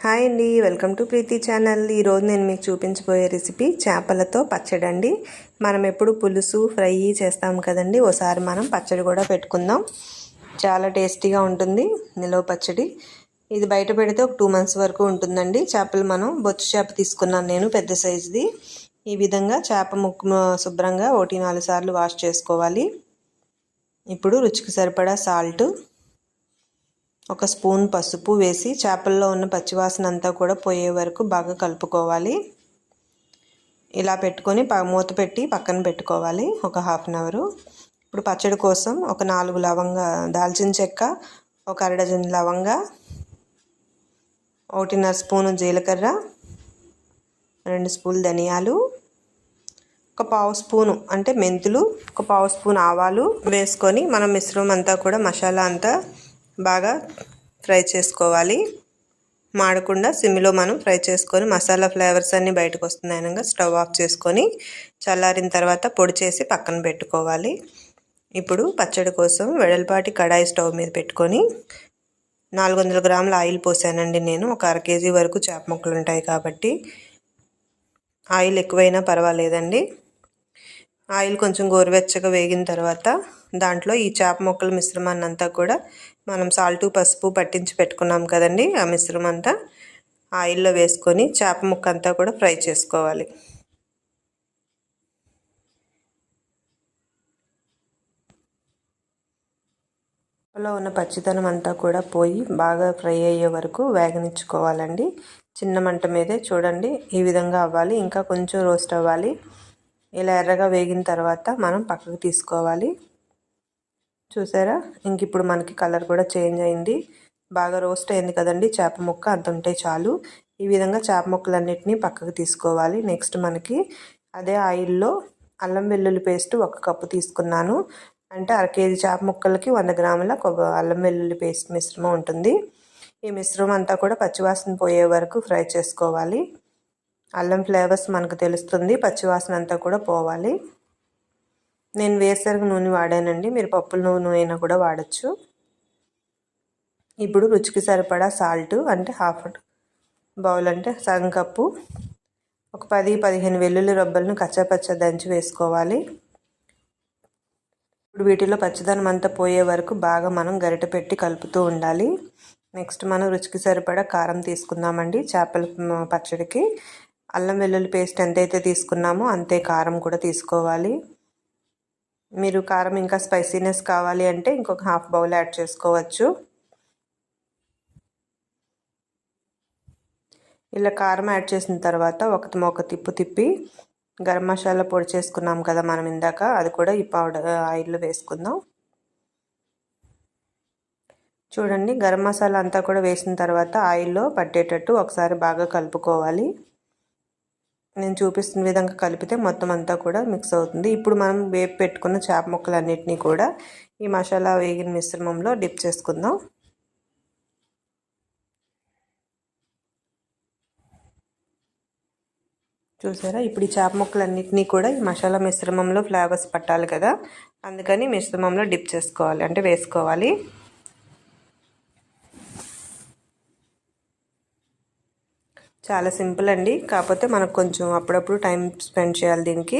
Hi అండి, welcome to Preethi channel. ఈరోజు నేను మీకు చూపించబోయే రెసిపీ చేపలతో పచ్చడి అండి. మనం ఎప్పుడు పులుసు ఫ్రై చేస్తాం కదండి, ఓసారి మనం పచ్చడి కూడా పెట్టుకుందాం. చాలా టేస్టీగా ఉంటుంది నిలవ పచ్చడి. ఇది బయట పెడితే ఒక 2 months వరకు ఉంటుందండి. చేపలు మనం బొచ్చు చేప తీసుకున్నాను నేను, పెద్ద సైజుది. ఈ విధంగా చేప ముక్కు శుభ్రంగా 1-4 సార్లు వాష్ చేసుకోవాలి. ఇప్పుడు రుచికి సరిపడా సాల్ట్, ఒక స్పూన్ పసుపు వేసి చేపల్లో ఉన్న పచ్చివాసన అంతా కూడా పోయే వరకు బాగా కలుపుకోవాలి. ఇలా పెట్టుకొని మూత పెట్టి పక్కన పెట్టుకోవాలి ఒక 1/2 hour. ఇప్పుడు పచ్చడి కోసం ఒక 4 దాల్చిన చెక్క, ఒక 1/2 dozen లవంగ, 1.5 స్పూను జీలకర్ర, 2 స్పూన్లు ధనియాలు, ఒక 1/2 స్పూను అంటే మెంతులు, ఒక 1/2 స్పూన్ ఆవాలు వేసుకొని మనం మిశ్రమం అంతా కూడా మసాలా అంతా బాగా ఫ్రై చేసుకోవాలి. మాడకుండా సిమ్లో మనం ఫ్రై చేసుకొని మసాలా ఫ్లేవర్స్ అన్నీ బయటకు వస్తున్నాయనగా స్టవ్ ఆఫ్ చేసుకొని చల్లారిన తర్వాత పొడి చేసి పక్కన పెట్టుకోవాలి. ఇప్పుడు పచ్చడి కోసం వెడల్పాటి కడాయి స్టవ్ మీద పెట్టుకొని 400 గ్రాముల ఆయిల్ పోసానండి నేను. ఒక 1/2 kg వరకు చేప ముక్కలు ఉంటాయి కాబట్టి ఆయిల్ ఎక్కువైనా పర్వాలేదండి. ఆయిల్ కొంచెం గోరువెచ్చగా వేగిన తర్వాత దాంట్లో ఈ చేప ముక్కల మిశ్రమాన్ని అంతా కూడా మనం సాల్ట్ పసుపు పట్టించి పెట్టుకున్నాం కదండి, ఆ మిశ్రమం అంతా ఆయిల్లో వేసుకొని చేప ముక్క అంతా కూడా ఫ్రై చేసుకోవాలి. లో ఉన్న పచ్చితనం అంతా కూడా పోయి బాగా ఫ్రై అయ్యే వరకు వేగనిచ్చుకోవాలండి. చిన్న మంట మీదే చూడండి, ఈ విధంగా అవ్వాలి. ఇంకా కొంచెం రోస్ట్ అవ్వాలి. ఇలా ఎర్రగా వేగిన తర్వాత మనం పక్కకు తీసుకోవాలి. చూసారా, ఇంక ఇప్పుడు మనకి కలర్ కూడా చేంజ్ అయింది. బాగా రోస్ట్ అయింది కదండి చేప ముక్క, అంత ఉంటే చాలు. ఈ విధంగా చేప ముక్కలన్నిటినీ పక్కకు తీసుకోవాలి. నెక్స్ట్ మనకి అదే ఆయిల్లో అల్లం వెల్లుల్లి పేస్ట్ 1 కప్పు తీసుకున్నాను. అంటే 1/2 kg చేప ముక్కలకి 100 గ్రాముల అల్లం వెల్లుల్లి పేస్ట్ మిశ్రమం ఉంటుంది. ఈ మిశ్రమం అంతా కూడా పచ్చివాసన పోయే వరకు ఫ్రై చేసుకోవాలి. అల్లం ఫ్లేవర్స్ మనకు తెలుస్తుంది, పచ్చివాసన అంతా కూడా పోవాలి. నేను వేరుశనగ నూనె వాడానండి, మీరు పప్పుల నూనె అయినా కూడా వాడచ్చు. ఇప్పుడు రుచికి సరిపడా సాల్ట్ అంటే 1/2 బౌల్ అంటే సగం కప్పు, ఒక 10-15 వెల్లుల్లి రబ్బలను కచ్చాపచ్చా దంచి వేసుకోవాలి. ఇప్పుడు వీటిలో పచ్చదనం అంతా పోయే వరకు బాగా మనం గరిట పెట్టి కలుపుతూ ఉండాలి. నెక్స్ట్ మనం రుచికి సరిపడా కారం తీసుకుందామండి. చేపల పచ్చడికి అల్లం వెల్లుల్లి పేస్ట్ ఎంతైతే తీసుకున్నామో అంతే కారం కూడా తీసుకోవాలి. మీరు కారం ఇంకా స్పైసీనెస్ కావాలి అంటే ఇంకొక 1/2 బౌల్ యాడ్ చేసుకోవచ్చు. ఇలా కారం యాడ్ చేసిన తర్వాత ఒక తిప్పు తిప్పి గరం మసాలా పొడి చేసుకున్నాం కదా మనం ఇందాక, అది కూడా ఈ పౌడర్ ఆయిల్లో వేసుకుందాం. చూడండి, గరం మసాలా అంతా కూడా వేసిన తర్వాత ఆయిల్లో పట్టేటట్టు ఒకసారి బాగా కలుపుకోవాలి. నేను చూపిస్తున్న విధంగా కలిపితే మొత్తం అంతా కూడా మిక్స్ అవుతుంది. ఇప్పుడు మనం వేపు పెట్టుకున్న చేప ముక్కలన్నిటినీ కూడా ఈ మసాలా వేగిన మిశ్రమంలో డిప్ చేసుకుందాం. చూసారా, ఇప్పుడు ఈ చేప ముక్కలన్నిటినీ కూడా ఈ మసాలా మిశ్రమంలో ఫ్లేవర్స్ పట్టాలి కదా, అందుకని మిశ్రమంలో డిప్ చేసుకోవాలి, అంటే వేసుకోవాలి. చాలా సింపుల్ అండి, కాకపోతే మనకు కొంచెం అప్పుడప్పుడు టైం స్పెండ్ చేయాలి దీనికి.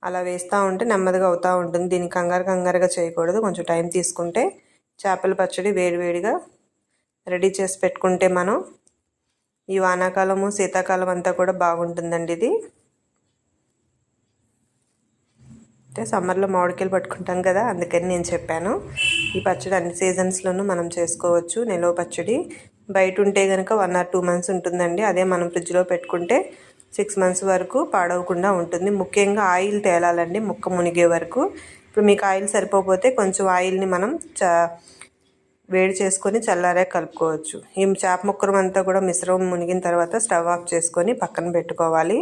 అలా వేస్తూ ఉంటే నెమ్మదిగా అవుతూ ఉంటుంది. దీనికి కంగారుగా చేయకూడదు, కొంచెం టైం తీసుకుంటే చేపల పచ్చడి వేడివేడిగా రెడీ చేసి పెట్టుకుంటే మనం ఈ వానాకాలము శీతాకాలం అంతా కూడా బాగుంటుందండి. ఇది అంటే సమ్మర్లో మామిడికాయలు పట్టుకుంటాం కదా, అందుకని నేను చెప్పాను. ఈ పచ్చడి అన్ని సీజన్స్లోనూ మనం చేసుకోవచ్చు. నిలవ పచ్చడి బయట ఉంటే కనుక 1 or 2 months ఉంటుందండి. అదే మనం ఫ్రిడ్జ్లో పెట్టుకుంటే 6 months వరకు పాడవకుండా ఉంటుంది. ముఖ్యంగా ఆయిల్ తేలాలండి ముక్క మునిగే వరకు. ఇప్పుడు మీకు ఆయిల్ సరిపోతే కొంచెం ఆయిల్ని మనం వేడి చేసుకొని చల్లారే కలుపుకోవచ్చు. ఈ చేప ముక్కరం అంతా కూడా మిశ్రమం మునిగిన తర్వాత స్టవ్ ఆఫ్ చేసుకొని పక్కన పెట్టుకోవాలి.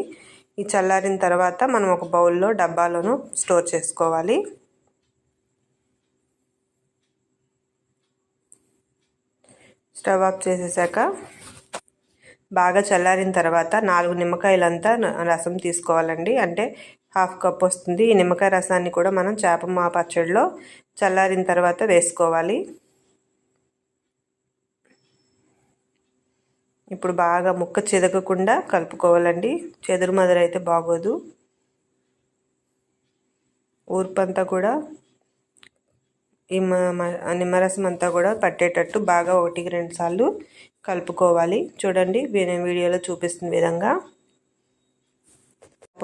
ఈ చల్లారిన తర్వాత మనం ఒక బౌల్లో డబ్బాలోనూ స్టోర్ చేసుకోవాలి. స్టవ్ ఆఫ్ చేసేసాక బాగా చల్లారిన తర్వాత 4 నిమ్మకాయలంతా రసం తీసుకోవాలండి, అంటే 1/2 కప్ వస్తుంది. ఈ నిమ్మకాయ రసాన్ని కూడా మనం చేప పచ్చడిలో చల్లారిన తర్వాత వేసుకోవాలి. ఇప్పుడు బాగా ముక్క చెదకకుండా కలుపుకోవాలండి. చెదురు మదురు అయితే బాగోదు. ఊర్పంతా కూడా ఈ నిమ్మరసం అంతా కూడా పట్టేటట్టు బాగా 1-2 సార్లు కలుపుకోవాలి. చూడండి నేను వీడియోలో చూపిస్తున్న విధంగా.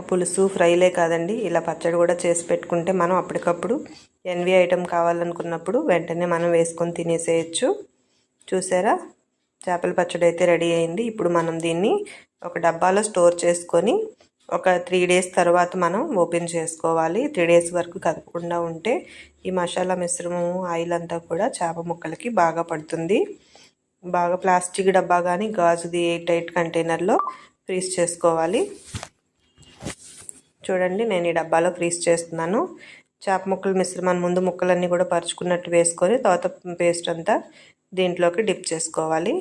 పులుసు ఫ్రైలే కాదండి, ఇలా పచ్చడి కూడా చేసి పెట్టుకుంటే మనం అప్పటికప్పుడు ఎన్వి ఐటెం కావాలనుకున్నప్పుడు వెంటనే మనం వేసుకొని తినేసేయచ్చు. చూసారా, చేపల పచ్చడి అయితే రెడీ అయింది. ఇప్పుడు మనం దీన్ని ఒక డబ్బాలో స్టోర్ చేసుకొని ఒక 3 డేస్ తర్వాత మనం ఓపెన్ చేసుకోవాలి. 3 డేస్ వరకు కదపకుండా ఉంటే ఈ మసాలా మిశ్రమం ఆయిల్ అంతా కూడా చేప ముక్కలకి బాగా పడుతుంది. బాగా ప్లాస్టిక్ డబ్బా కానీ గాజుది ఎయిర్ టైట్ కంటైనర్లో ఫ్రీజ్ చేసుకోవాలి. చూడండి నేను ఈ డబ్బాలో ఫ్రీజ్ చేస్తున్నాను. చేప ముక్కల మిశ్రమాన్ని ముందు ముక్కలన్నీ కూడా పరుచుకున్నట్టు వేసుకొని తర్వాత పేస్ట్ అంతా దీంట్లోకి డిప్ చేసుకోవాలి.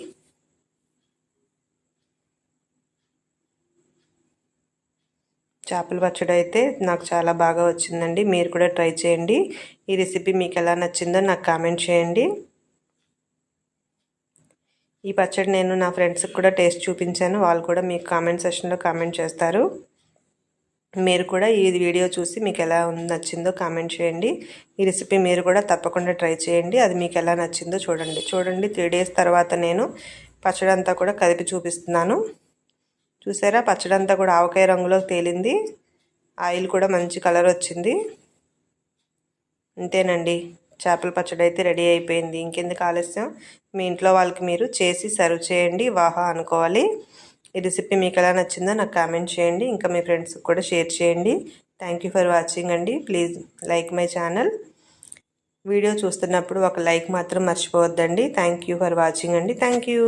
చేపల పచ్చడి అయితే నాకు చాలా బాగా వచ్చిందండి. మీరు కూడా ట్రై చేయండి. ఈ రెసిపీ మీకు ఎలా నచ్చిందో నాకు కామెంట్ చేయండి. ఈ పచ్చడి నేను నా ఫ్రెండ్స్కి కూడా టేస్ట్ చూపించాను. వాళ్ళు కూడా మీకు కామెంట్ సెక్షన్లో కామెంట్ చేస్తారు. మీరు కూడా ఈ వీడియో చూసి మీకు ఎలా నచ్చిందో కామెంట్ చేయండి. ఈ రెసిపీ మీరు కూడా తప్పకుండా ట్రై చేయండి. అది మీకు ఎలా నచ్చిందో చూడండి. 3 డేస్ తర్వాత నేను పచ్చడి అంతా కూడా కదిపి చూపిస్తున్నాను. చూసారా, పచ్చడి అంతా కూడా ఆవకాయ రంగులోకి తేలింది. ఆయిల్ కూడా మంచి కలర్ వచ్చింది. అంతేనండి, చేపల పచ్చడి అయితే రెడీ అయిపోయింది. ఇంకెందుకు ఆలస్యం, మీ ఇంట్లో వాళ్ళకి మీరు చేసి సర్వ్ చేయండి. వాహా అనుకోవాలి. ఈ రెసిపీ మీకు ఎలా నచ్చిందో నాకు కామెంట్ చేయండి. ఇంకా మీ ఫ్రెండ్స్కి కూడా షేర్ చేయండి. థ్యాంక్ యూ ఫర్ వాచింగ్ అండి. Please like my channel. Video చూస్తున్నప్పుడు ఒక లైక్ మాత్రం మర్చిపోవద్దండి. థ్యాంక్ యూ ఫర్ వాచింగ్ అండి. Thank you.